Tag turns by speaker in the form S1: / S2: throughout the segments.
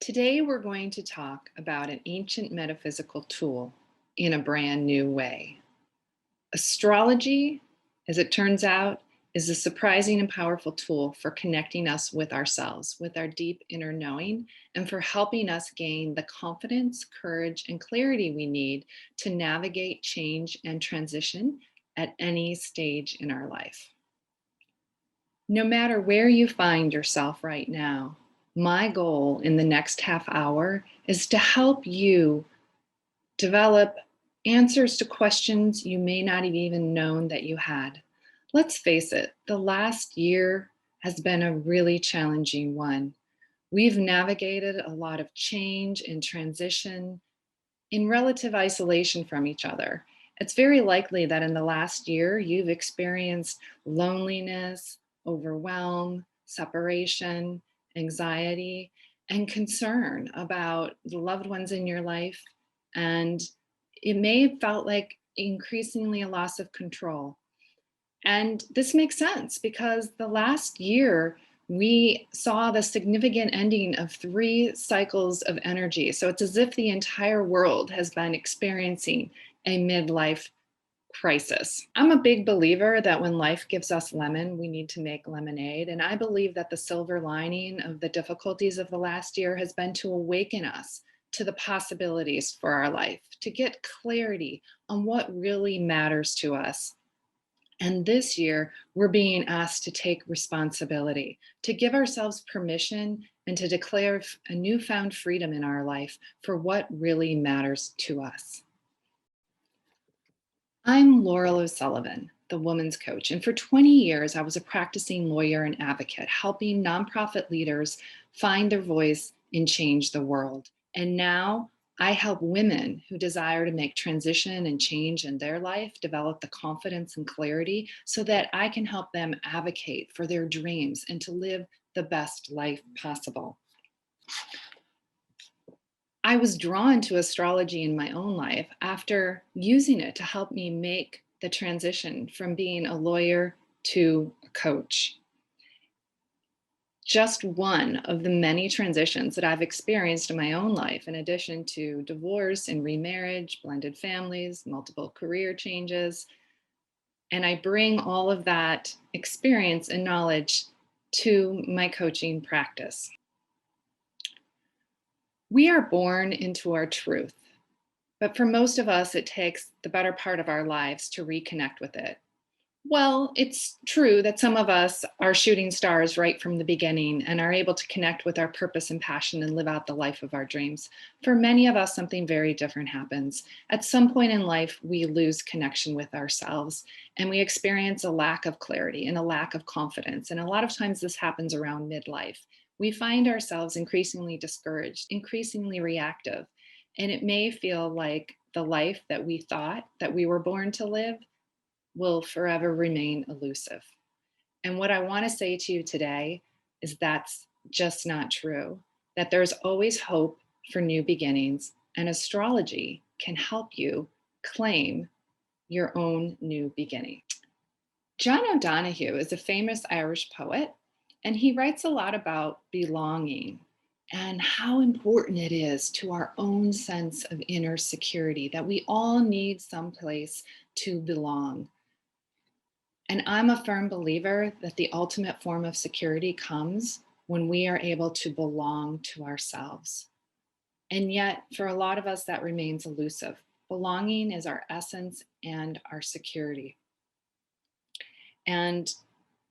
S1: Today, we're going to talk about an ancient metaphysical tool in a brand new way. Astrology, as it turns out, is a surprising and powerful tool for connecting us with ourselves, with our deep inner knowing, and for helping us gain the confidence, courage, and clarity we need to navigate change and transition at any stage in our life. No matter where you find yourself right now, my goal in the next half hour is to help you develop answers to questions you may not have even known that you had. Let's face it, the last year has been a really challenging one. We've navigated a lot of change and transition in relative isolation from each other. It's very likely that in the last year, you've experienced loneliness, overwhelm, separation, anxiety, and concern about the loved ones in your life. And it may have felt like increasingly a loss of control. And this makes sense because the last year we saw the significant ending of 3 cycles of energy. So it's as if the entire world has been experiencing a midlife crisis. I'm a big believer that when life gives us lemon, we need to make lemonade. And I believe that the silver lining of the difficulties of the last year has been to awaken us to the possibilities for our life, to get clarity on what really matters to us. And this year, we're being asked to take responsibility, to give ourselves permission, and to declare a newfound freedom in our life for what really matters to us. I'm Laurel O'Sullivan, the woman's coach, and for 20 years, I was a practicing lawyer and advocate, helping nonprofit leaders find their voice and change the world. And now I help women who desire to make transition and change in their life develop the confidence and clarity so that I can help them advocate for their dreams and to live the best life possible. I was drawn to astrology in my own life after using it to help me make the transition from being a lawyer to a coach. Just one of the many transitions that I've experienced in my own life, in addition to divorce and remarriage, blended families, multiple career changes. And I bring all of that experience and knowledge to my coaching practice. We are born into our truth. But for most of us, it takes the better part of our lives to reconnect with it. Well, it's true that some of us are shooting stars right from the beginning and are able to connect with our purpose and passion and live out the life of our dreams. For many of us, something very different happens. At some point in life, we lose connection with ourselves and we experience a lack of clarity and a lack of confidence. And a lot of times this happens around midlife. We find ourselves increasingly discouraged, increasingly reactive, and it may feel like the life that we thought that we were born to live will forever remain elusive. And what I want to say to you today is that's just not true, that there's always hope for new beginnings, and astrology can help you claim your own new beginning. John O'Donohue is a famous Irish poet, and he writes a lot about belonging and how important it is to our own sense of inner security, that we all need someplace to belong. And I'm a firm believer that the ultimate form of security comes when we are able to belong to ourselves. And yet, for a lot of us, that remains elusive. Belonging is our essence and our security. And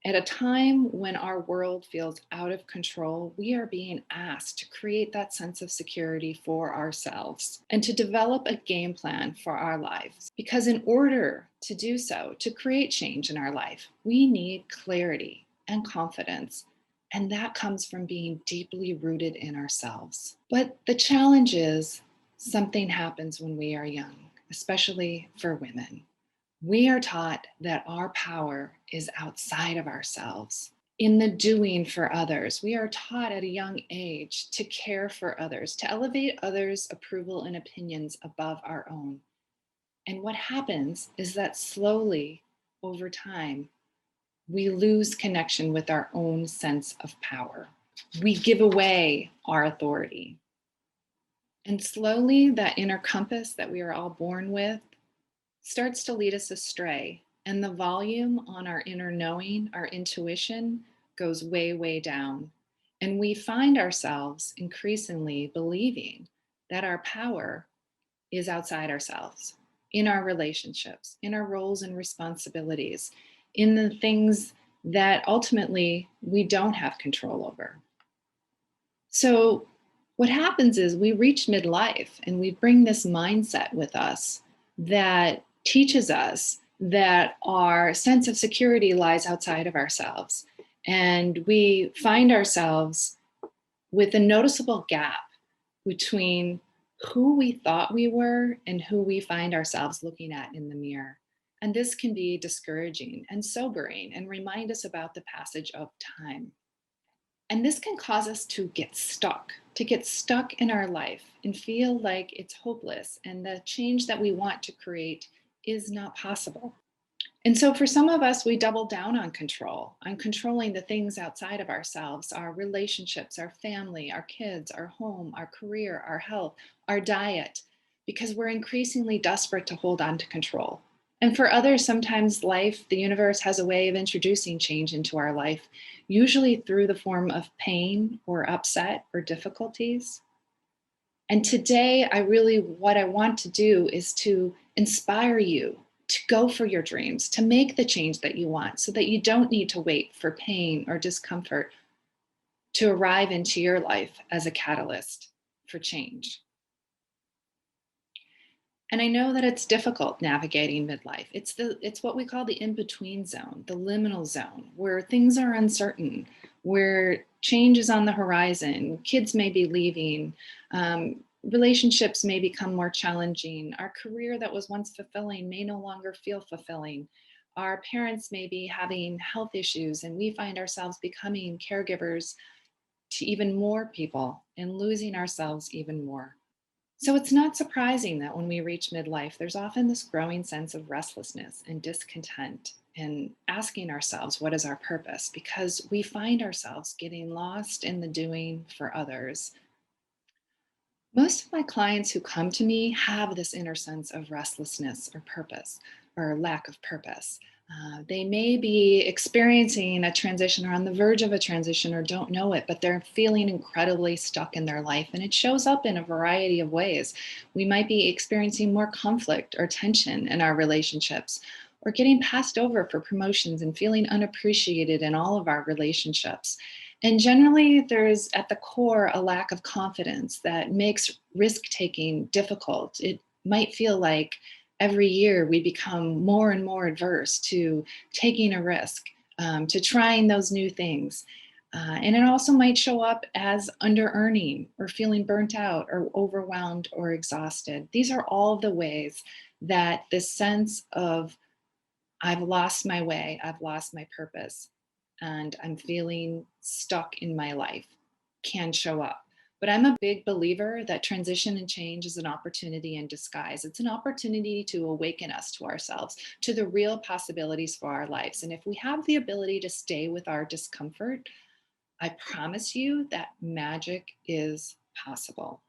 S1: at a time when our world feels out of control, we are being asked to create that sense of security for ourselves and to develop a game plan for our lives. Because in order to do so, to create change in our life, we need clarity and confidence. And that comes from being deeply rooted in ourselves. But the challenge is something happens when we are young, especially for women. We are taught that our power is outside of ourselves. In the doing for others, we are taught at a young age to care for others, to elevate others' approval and opinions above our own. And what happens is that slowly, over time, we lose connection with our own sense of power. We give away our authority. And slowly, that inner compass that we are all born with starts to lead us astray. And the volume on our inner knowing, our intuition, goes way, way down. And we find ourselves increasingly believing that our power is outside ourselves, in our relationships, in our roles and responsibilities, in the things that ultimately we don't have control over. So, what happens is we reach midlife and we bring this mindset with us that teaches us that our sense of security lies outside of ourselves. And we find ourselves with a noticeable gap between who we thought we were and who we find ourselves looking at in the mirror. And this can be discouraging and sobering and remind us about the passage of time. And this can cause us to get stuck in our life and feel like it's hopeless and the change that we want to create is not possible. And so for some of us, we double down on controlling the things outside of ourselves, our relationships, our family, our kids, our home, our career, our health, our diet, because we're increasingly desperate to hold on to control. And for others, sometimes life, the universe has a way of introducing change into our life, usually through the form of pain or upset or difficulties. And today, what I want to do is to inspire you to go for your dreams, to make the change that you want so that you don't need to wait for pain or discomfort to arrive into your life as a catalyst for change. And I know that it's difficult navigating midlife. It's what we call the in-between zone, the liminal zone, where things are uncertain, where change is on the horizon, kids may be leaving, relationships may become more challenging, our career that was once fulfilling may no longer feel fulfilling. Our parents may be having health issues, and we find ourselves becoming caregivers to even more people and losing ourselves even more. So it's not surprising that when we reach midlife, there's often this growing sense of restlessness and discontent and asking ourselves, what is our purpose? Because we find ourselves getting lost in the doing for others. Most of my clients who come to me have this inner sense of restlessness or purpose or lack of purpose. They may be experiencing a transition or on the verge of a transition or don't know it, but they're feeling incredibly stuck in their life. And it shows up in a variety of ways. We might be experiencing more conflict or tension in our relationships, or getting passed over for promotions and feeling unappreciated in all of our relationships. And generally, there's at the core a lack of confidence that makes risk taking difficult. It might feel like every year we become more and more adverse to taking a risk, to trying those new things. And it also might show up as under earning or feeling burnt out or overwhelmed or exhausted. These are all the ways that this sense of I've lost my way, I've lost my purpose, and I'm feeling stuck in my life can show up. But I'm a big believer that transition and change is an opportunity in disguise. It's an opportunity to awaken us to ourselves, to the real possibilities for our lives. And if we have the ability to stay with our discomfort, I promise you that magic is possible.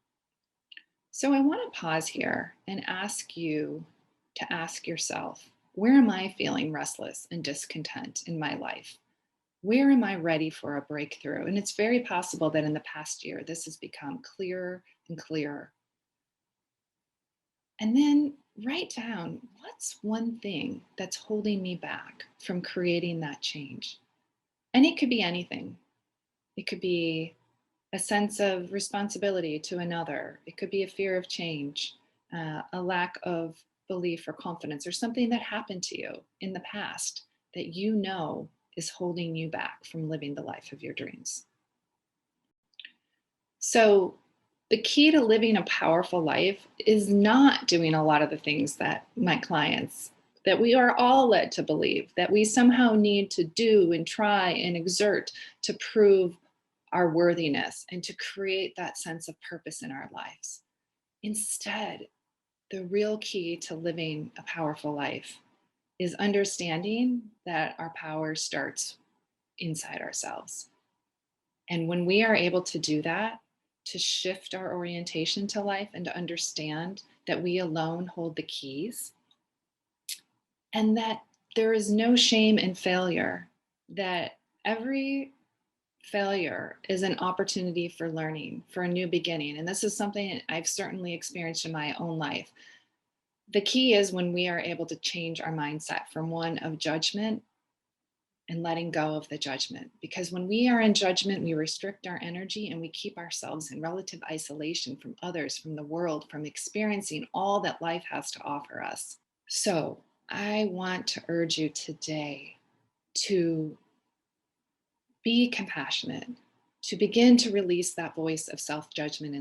S1: So I want to pause here and ask you to ask yourself, where am I feeling restless and discontent in my life? Where am I ready for a breakthrough? And it's very possible that in the past year, this has become clearer and clearer. And then write down what's one thing that's holding me back from creating that change. And it could be anything. It could be a sense of responsibility to another. It could be a fear of change, a lack of belief or confidence, or something that happened to you in the past that you know is holding you back from living the life of your dreams. So, the key to living a powerful life is not doing a lot of the things that my clients, that we are all led to believe, that we somehow need to do and try and exert to prove our worthiness and to create that sense of purpose in our lives. Instead, the real key to living a powerful life is understanding that our power starts inside ourselves. And when we are able to do that, to shift our orientation to life and to understand that we alone hold the keys and that there is no shame in failure, that every failure is an opportunity for learning, for a new beginning. And this is something I've certainly experienced in my own life. The key is when we are able to change our mindset from one of judgment and letting go of the judgment. Because when we are in judgment, we restrict our energy and we keep ourselves in relative isolation from others, from the world, from experiencing all that life has to offer us. So I want to urge you today to be compassionate, to begin to release that voice of self judgment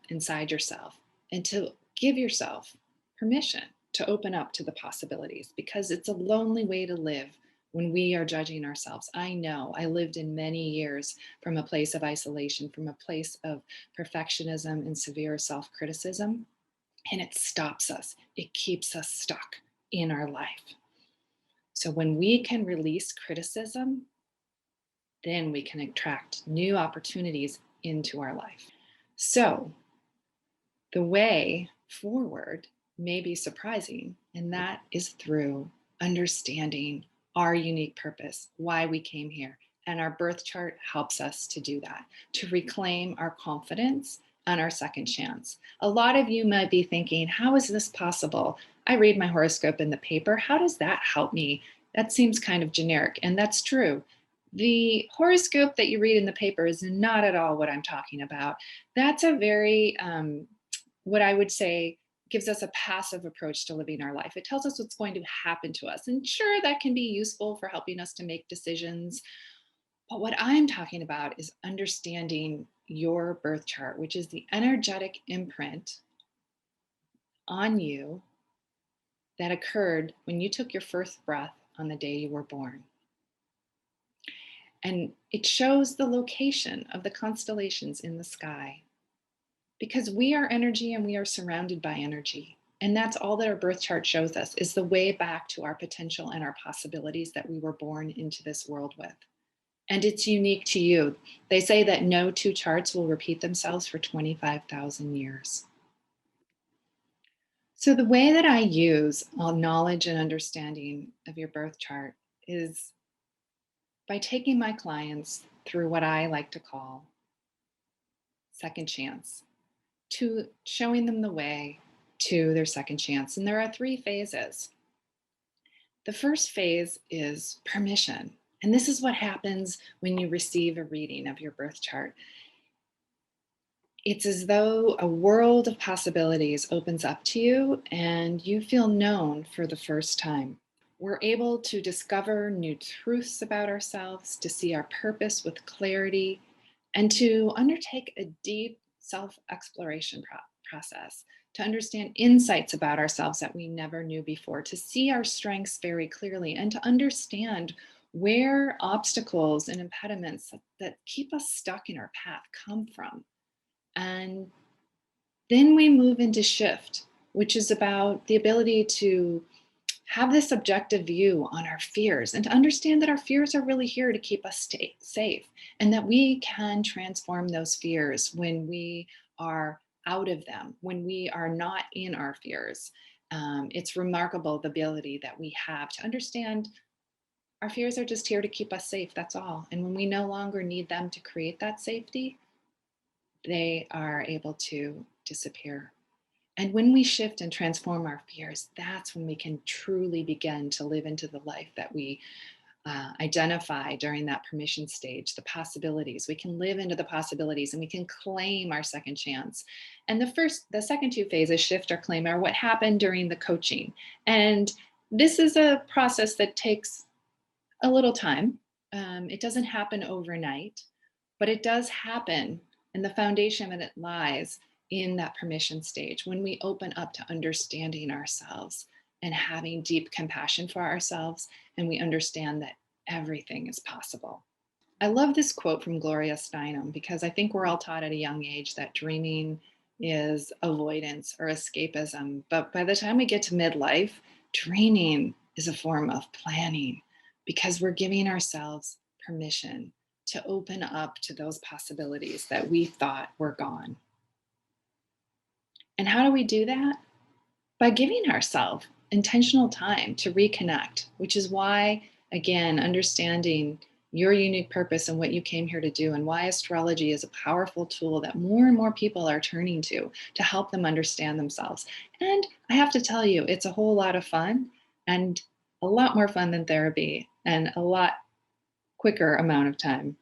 S1: inside yourself, and to give yourself permission to open up to the possibilities, because it's a lonely way to live when we are judging ourselves. I know I lived in many years from a place of isolation, from a place of perfectionism and severe self criticism, and it stops us, it keeps us stuck in our life. So when we can release criticism, then we can attract new opportunities into our life. So, the way forward may be surprising, and that is through understanding our unique purpose, why we came here. And our birth chart helps us to do that, to reclaim our confidence and our second chance. A lot of you might be thinking, how is this possible? I read my horoscope in the paper. How does that help me? That seems kind of generic, and that's true. The horoscope that you read in the paper is not at all what I'm talking about. That's a very what I would say gives us a passive approach to living our life. It tells us what's going to happen to us. And sure, that can be useful for helping us to make decisions. But what I'm talking about is understanding your birth chart, which is the energetic imprint on you that occurred when you took your first breath on the day you were born. And it shows the location of the constellations in the sky, because we are energy and we are surrounded by energy. And that's all that our birth chart shows us, is the way back to our potential and our possibilities that we were born into this world with. And it's unique to you. They say that no two charts will repeat themselves for 25,000 years. So the way that I use all knowledge and understanding of your birth chart is by taking my clients through what I like to call second chance, to showing them the way to their second chance. And there are 3 phases. The first phase is permission. And this is what happens when you receive a reading of your birth chart. It's as though a world of possibilities opens up to you and you feel known for the first time. We're able to discover new truths about ourselves, to see our purpose with clarity, and to undertake a deep self exploration process, to understand insights about ourselves that we never knew before, to see our strengths very clearly, and to understand where obstacles and impediments that keep us stuck in our path come from. And then we move into shift, which is about the ability to have this objective view on our fears and to understand that our fears are really here to keep us safe, and that we can transform those fears when we are out of them, when we are not in our fears. It's remarkable the ability that we have to understand our fears are just here to keep us safe. That's all. And when we no longer need them to create that safety, they are able to disappear. And when we shift and transform our fears, that's when we can truly begin to live into the life that we identify during that permission stage, the possibilities. We can live into the possibilities and we can claim our second chance. And the second 2 phases, shift or claim, are what happened during the coaching. And this is a process that takes a little time. It doesn't happen overnight, but it does happen. And the foundation of it lies in that permission stage, when we open up to understanding ourselves and having deep compassion for ourselves, and we understand that everything is possible. I love this quote from Gloria Steinem, because I think we're all taught at a young age that dreaming is avoidance or escapism. But by the time we get to midlife, dreaming is a form of planning, because we're giving ourselves permission to open up to those possibilities that we thought were gone. And how do we do that? By giving ourselves intentional time to reconnect, which is why, again, understanding your unique purpose and what you came here to do, and why astrology is a powerful tool that more and more people are turning to help them understand themselves. And I have to tell you, it's a whole lot of fun and a lot more fun than therapy and a lot quicker amount of time.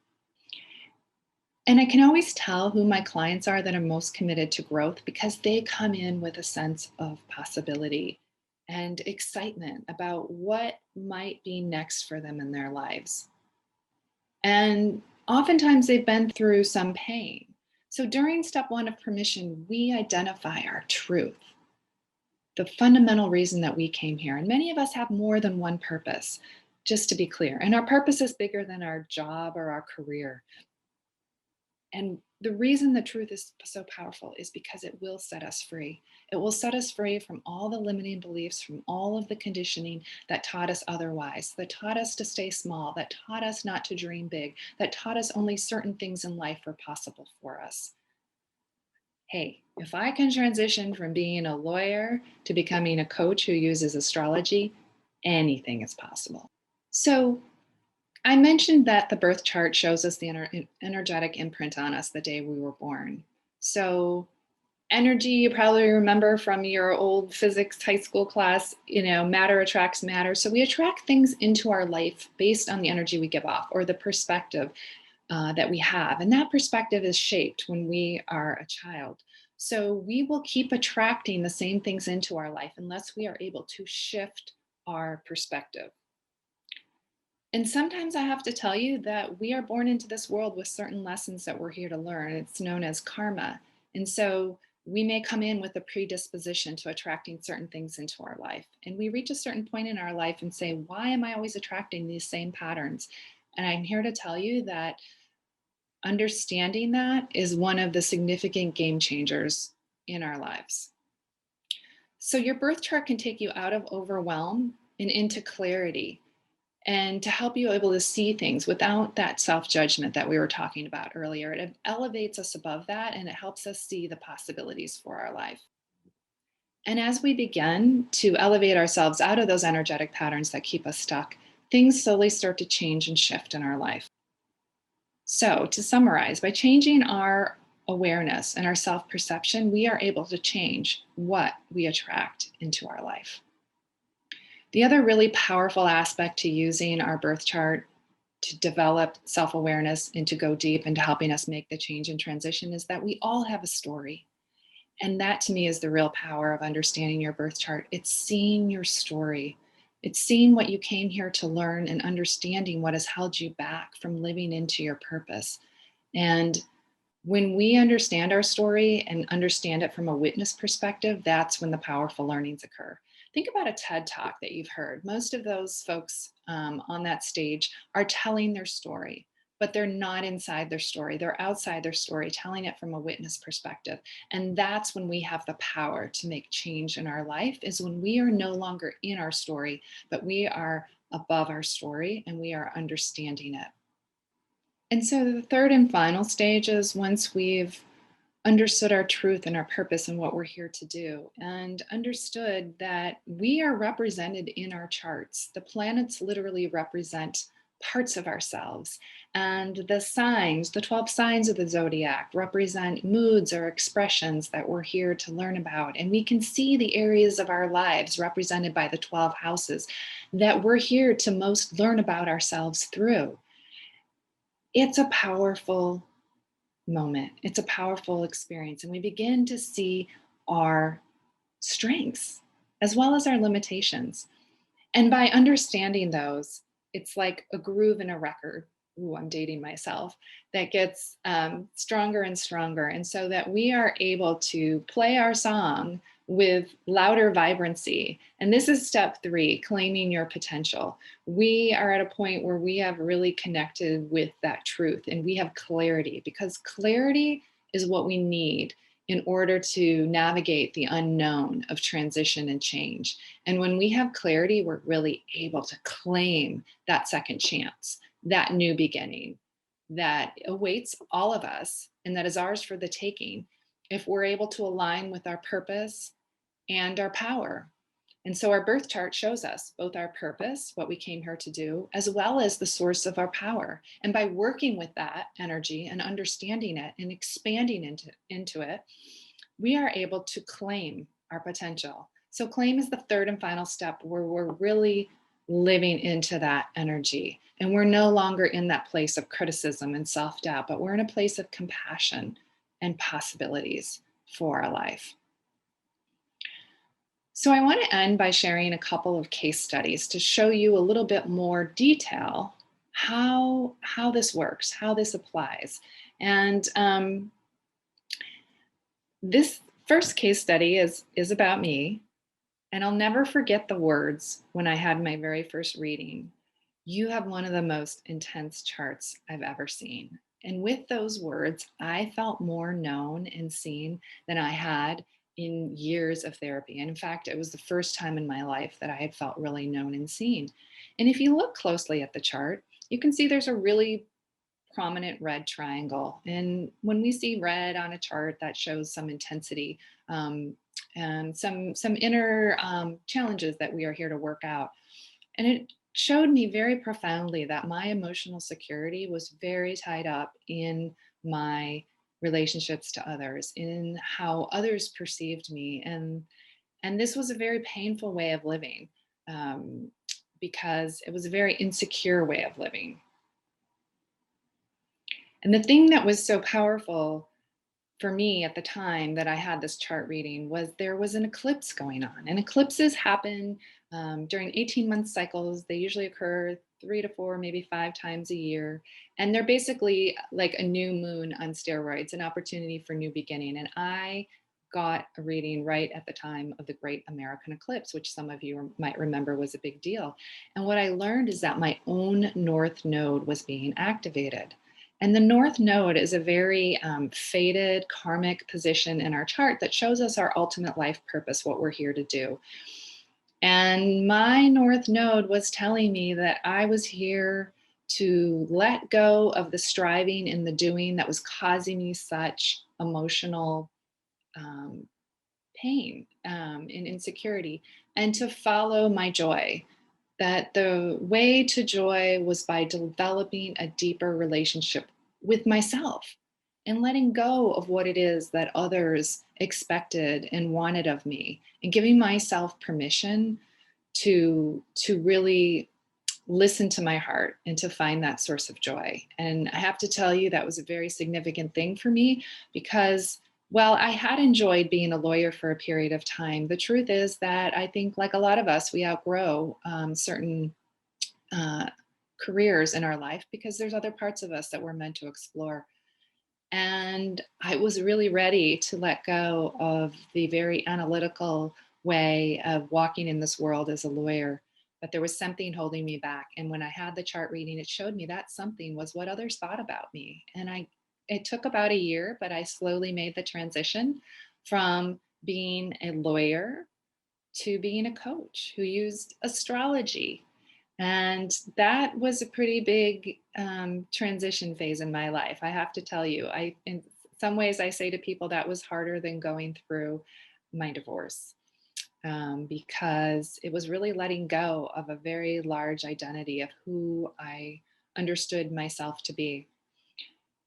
S1: And I can always tell who my clients are that are most committed to growth because they come in with a sense of possibility and excitement about what might be next for them in their lives. And oftentimes they've been through some pain. So during step one of permission, we identify our truth, the fundamental reason that we came here. And many of us have more than one purpose, just to be clear. And our purpose is bigger than our job or our career. And the reason the truth is so powerful is because it will set us free. It will set us free from all the limiting beliefs, from all of the conditioning that taught us otherwise, that taught us to stay small, that taught us not to dream big, that taught us only certain things in life were possible for us. Hey, if I can transition from being a lawyer to becoming a coach who uses astrology, anything is possible. So, I mentioned that the birth chart shows us the energetic imprint on us the day we were born. So, energy, you probably remember from your old physics high school class, matter attracts matter. So, we attract things into our life based on the energy we give off or the perspective that we have. And that perspective is shaped when we are a child. So, we will keep attracting the same things into our life unless we are able to shift our perspective. And sometimes I have to tell you that we are born into this world with certain lessons that we're here to learn. It's known as karma. And so we may come in with a predisposition to attracting certain things into our life. And we reach a certain point in our life and say, why am I always attracting these same patterns? And I'm here to tell you that understanding that is one of the significant game changers in our lives. So your birth chart can take you out of overwhelm and into clarity, and to help you able to see things without that self-judgment that we were talking about earlier. It elevates us above that and it helps us see the possibilities for our life. And as we begin to elevate ourselves out of those energetic patterns that keep us stuck, things slowly start to change and shift in our life. So, to summarize, by changing our awareness and our self-perception, we are able to change what we attract into our life. The other really powerful aspect to using our birth chart to develop self awareness and to go deep into helping us make the change and transition is that we all have a story. And that to me is the real power of understanding your birth chart. It's seeing your story, it's seeing what you came here to learn and understanding what has held you back from living into your purpose. And when we understand our story and understand it from a witness perspective, that's when the powerful learnings occur. Think about a TED talk that you've heard. Most of those folks on that stage are telling their story, but they're not inside their story. They're outside their story, telling it from a witness perspective. And that's when we have the power to make change in our life, is when we are no longer in our story, but we are above our story and we are understanding it. And so the third and final stage is once we've understood our truth and our purpose and what we're here to do, and understood that we are represented in our charts. The planets literally represent parts of ourselves. And the signs, the 12 signs of the zodiac, represent moods or expressions that we're here to learn about. And we can see the areas of our lives represented by the 12 houses that we're here to most learn about ourselves through. It's a powerful moment. It's a powerful experience. And we begin to see our strengths as well as our limitations. And by understanding those, it's like a groove in a record. Ooh, I'm dating myself. That gets stronger and stronger. And so that we are able to play our song with louder vibrancy. And this is step 3, claiming your potential. We are at a point where we have really connected with that truth and we have clarity, because clarity is what we need in order to navigate the unknown of transition and change. And when we have clarity, we're really able to claim that second chance, that new beginning, that awaits all of us and that is ours for the taking if we're able to align with our purpose and our power. And so our birth chart shows us both our purpose, what we came here to do, as well as the source of our power. And by working with that energy and understanding it and expanding into it, we are able to claim our potential. So, claim is the third and final step where we're really living into that energy. And we're no longer in that place of criticism and self doubt, but we're in a place of compassion and possibilities for our life. So, I want to end by sharing a couple of case studies to show you a little bit more detail how this works, how this applies. And this first case study is about me, and I'll never forget the words when I had my very first reading. You have one of the most intense charts I've ever seen. And with those words, I felt more known and seen than I had in years of therapy. And in fact, it was the first time in my life that I had felt really known and seen. And if you look closely at the chart, you can see there's a really prominent red triangle. And when we see red on a chart, that shows some intensity and some inner challenges that we are here to work out. And it showed me very profoundly that my emotional security was very tied up in my relationships to others, in how others perceived me, and this was a very painful way of living because it was a very insecure way of living. And the thing that was so powerful for me at the time that I had this chart reading was there was an eclipse going on. And eclipses happen during 18-month cycles. They usually occur 3 to 4, maybe 5 times a year. And they're basically like a new moon on steroids, an opportunity for new beginning. And I got a reading right at the time of the Great American Eclipse, which some of you might remember was a big deal. And what I learned is that my own North Node was being activated. And the North Node is a very fated karmic position in our chart that shows us our ultimate life purpose, what we're here to do. And my North Node was telling me that I was here to let go of the striving and the doing that was causing me such emotional um, pain and insecurity, and to follow my joy. That the way to joy was by developing a deeper relationship with myself and letting go of what it is that others expected and wanted of me, and giving myself permission to really listen to my heart and to find that source of joy. And I have to tell you, that was a very significant thing for me because while I had enjoyed being a lawyer for a period of time, the truth is that I think, like a lot of us, we outgrow certain uh, careers in our life because there's other parts of us that we're meant to explore. And I was really ready to let go of the very analytical way of walking in this world as a lawyer. But there was something holding me back. And when I had the chart reading, it showed me that something was what others thought about me. And it took about a year, but I slowly made the transition from being a lawyer to being a coach who used astrology. And that was a pretty big transition phase in my life. I have to tell you, in some ways, I say to people that was harder than going through my divorce because it was really letting go of a very large identity of who I understood myself to be.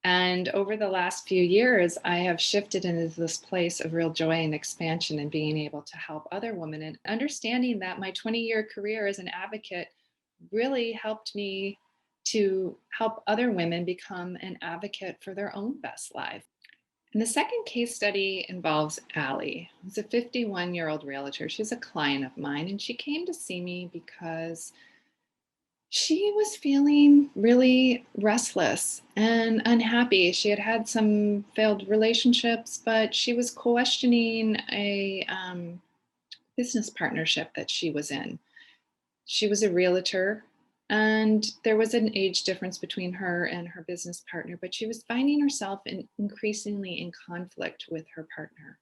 S1: And over the last few years, I have shifted into this place of real joy and expansion and being able to help other women, and understanding that my 20-year career as an advocate really helped me to help other women become an advocate for their own best life. And the second case study involves Allie, who's a 51-year-old realtor. She's a client of mine, and she came to see me because she was feeling really restless and unhappy. She had had some failed relationships, but she was questioning a business partnership that she was in. She was a realtor, and there was an age difference between her and her business partner, but she was finding herself increasingly in conflict with her partner.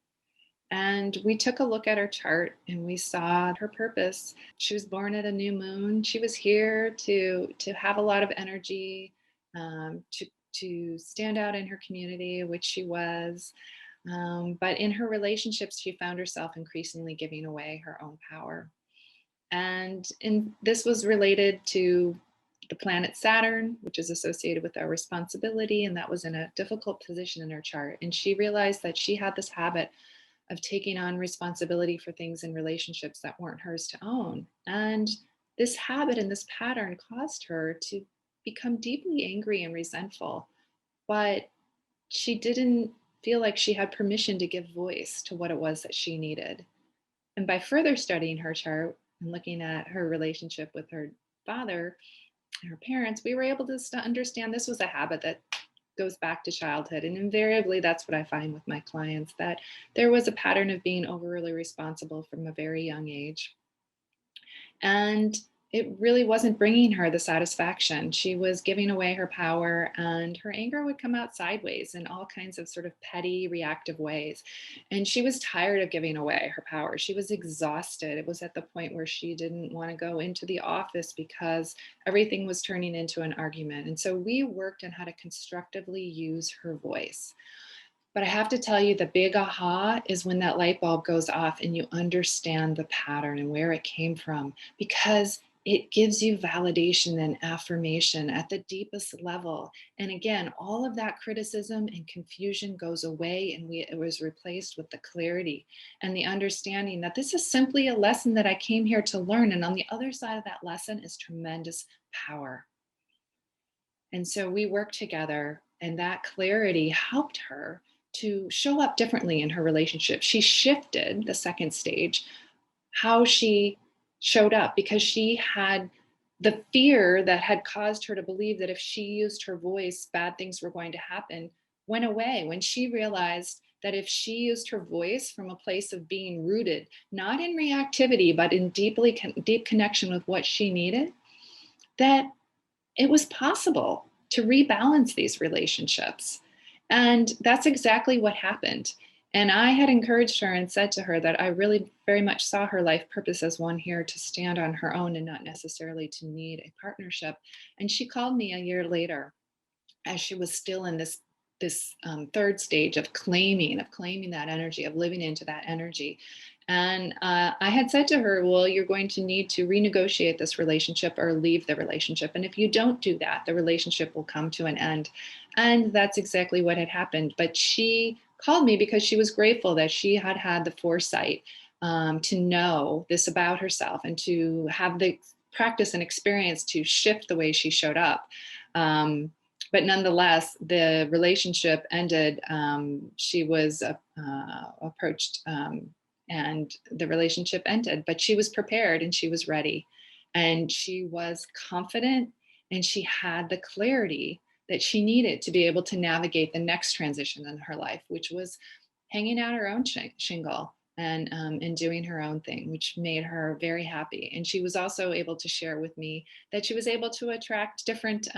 S1: And we took a look at her chart and we saw her purpose. She was born at a new moon. She was here to have a lot of energy, to to stand out in her community, which she was. But in her relationships, she found herself increasingly giving away her own power. And this was related to the planet Saturn, which is associated with our responsibility. And that was in a difficult position in her chart. And she realized that she had this habit of taking on responsibility for things in relationships that weren't hers to own. And this habit and this pattern caused her to become deeply angry and resentful. But she didn't feel like she had permission to give voice to what it was that she needed. And by further studying her chart and looking at her relationship with her father and her parents, we were able to understand this was a habit that goes back to childhood. And invariably, that's what I find with my clients, that there was a pattern of being overly responsible from a very young age. And it really wasn't bringing her the satisfaction. She was giving away her power, and her anger would come out sideways in all kinds of sort of petty, reactive ways. And she was tired of giving away her power. She was exhausted. It was at the point where she didn't want to go into the office because everything was turning into an argument. And so we worked on how to constructively use her voice. But I have to tell you, the big aha is when that light bulb goes off and you understand the pattern and where it came from, because it gives you validation and affirmation at the deepest level. And again, all of that criticism and confusion goes away, and it was replaced with the clarity and the understanding that this is simply a lesson that I came here to learn. And on the other side of that lesson is tremendous power. And so we worked together, and that clarity helped her to show up differently in her relationship. She shifted the second stage, how she showed up, because she had the fear that had caused her to believe that if she used her voice, bad things were going to happen, went away when she realized that if she used her voice from a place of being rooted, not in reactivity, but in deep connection with what she needed, that it was possible to rebalance these relationships. And that's exactly what happened. And I had encouraged her and said to her that I really very much saw her life purpose as one here to stand on her own and not necessarily to need a partnership. And she called me a year later, as she was still in this third stage of claiming that energy, of living into that energy. And I had said to her, well, you're going to need to renegotiate this relationship or leave the relationship. And if you don't do that, the relationship will come to an end. And that's exactly what had happened. But she called me because she was grateful that she had had the foresight to know this about herself and to have the practice and experience to shift the way she showed up. But nonetheless, the relationship ended. She was approached, and the relationship ended. But she was prepared and she was ready, and she was confident, and she had the clarity that she needed to be able to navigate the next transition in her life, which was hanging out her own shingle and doing her own thing, which made her very happy. And she was also able to share with me that she was able to attract different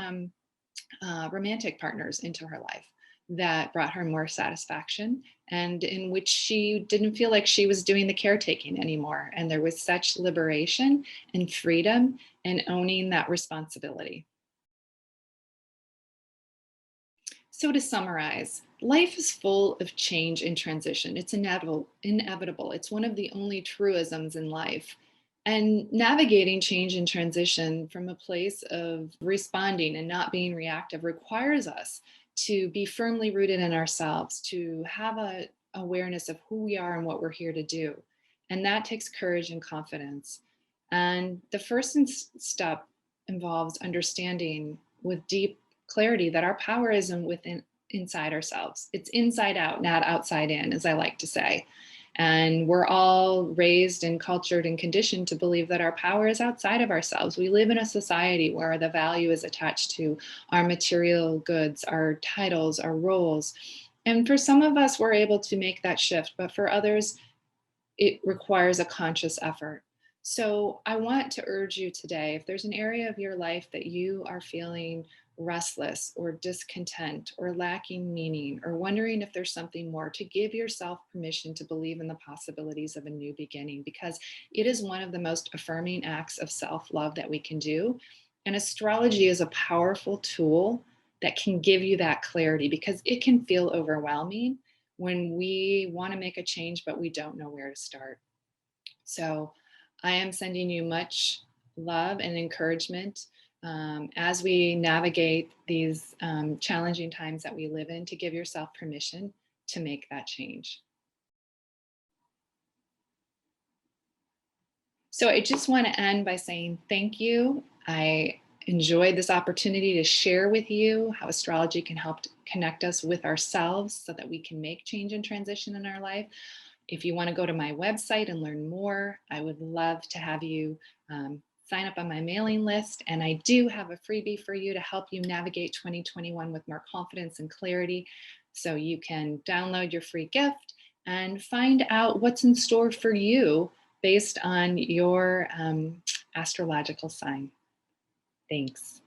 S1: romantic partners into her life that brought her more satisfaction, and in which she didn't feel like she was doing the caretaking anymore. And there was such liberation and freedom in owning that responsibility. So to summarize, life is full of change and transition. It's inevitable. It's one of the only truisms in life. And navigating change and transition from a place of responding and not being reactive requires us to be firmly rooted in ourselves, to have a awareness of who we are and what we're here to do. And that takes courage and confidence. And the first step involves understanding with deep clarity that our power isn't within inside ourselves. It's inside out, not outside in, as I like to say. And we're all raised and cultured and conditioned to believe that our power is outside of ourselves. We live in a society where the value is attached to our material goods, our titles, our roles. And for some of us, we're able to make that shift, but for others, it requires a conscious effort. So I want to urge you today, if there's an area of your life that you are feeling restless or discontent or lacking meaning or wondering if there's something more, to give yourself permission to believe in the possibilities of a new beginning, because it is one of the most affirming acts of self-love that we can do. And astrology is a powerful tool that can give you that clarity, because it can feel overwhelming when we want to make a change, but we don't know where to start. So I am sending you much love and encouragement as we navigate these challenging times that we live in, to give yourself permission to make that change. So I just want to end by saying thank you. I enjoyed this opportunity to share with you how astrology can help connect us with ourselves so that we can make change and transition in our life. If you want to go to my website and learn more, I would love to have you sign up on my mailing list. And I do have a freebie for you to help you navigate 2021 with more confidence and clarity. So you can download your free gift and find out what's in store for you based on your astrological sign. Thanks.